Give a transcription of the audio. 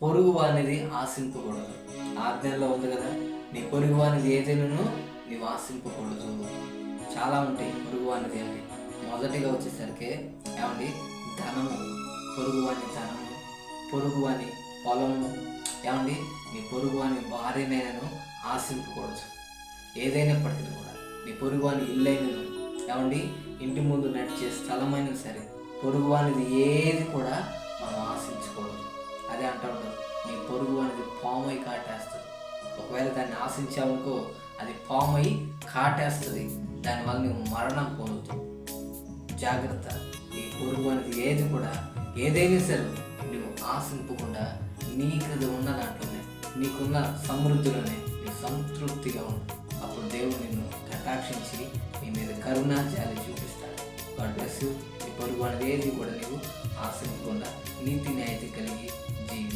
పొరుగు అనేది ఆశింపకూడదు. ఆజ్ఞల్లో ఉంది కదా, నీ పొరుగు అనేది ఏదైనాను నీవు ఆశింపకూడదు. చాలా ఉంటాయి పొరుగు అనేది అంటే. మొదటిగా వచ్చేసరికి ఏమండి, ధనము, పొరుగువాని ధనము, పొరుగువాని పొలము, ఏమండి నీ పొరుగువాని భార్యనైనాను ఆశింపకూడదు. ఏదైనప్పటికీ కూడా నీ పొరుగువాని ఇల్లైనను, ఏమండి ఇంటి ముందు నడిచే స్థలమైనా సరే, పొరుగువానిది ఏది కూడా మనం ఆశించకూడదు. అదే అంటూ ఉంటాం, నీ పొరుగు అనేది పామై కాటేస్తుంది. ఒకవేళ దాన్ని ఆశించావనుకో, అది పామై కాటేస్తుంది. దానివల్ల నువ్వు మరణం పొందుతావు. జాగ్రత్త. ఈ పొరుగు అనేది ఏది కూడా, ఏదైనా సరే నువ్వు ఆశింపకుండా నీకు ఉన్న దాంట్లోనే, నీకున్న సమృద్ధిలోనే నువ్వు సంతృప్తిగా ఉండు. అప్పుడు దేవుడు నిన్ను కటాక్షించి నీ మీద కరుణ జాలి చూపిస్తాడు. God bless you. ఈ పొరుగు అనేది ఏది కూడా నీవు ఆశించకుండా నీతి న్యాయత కలిగి జీవి.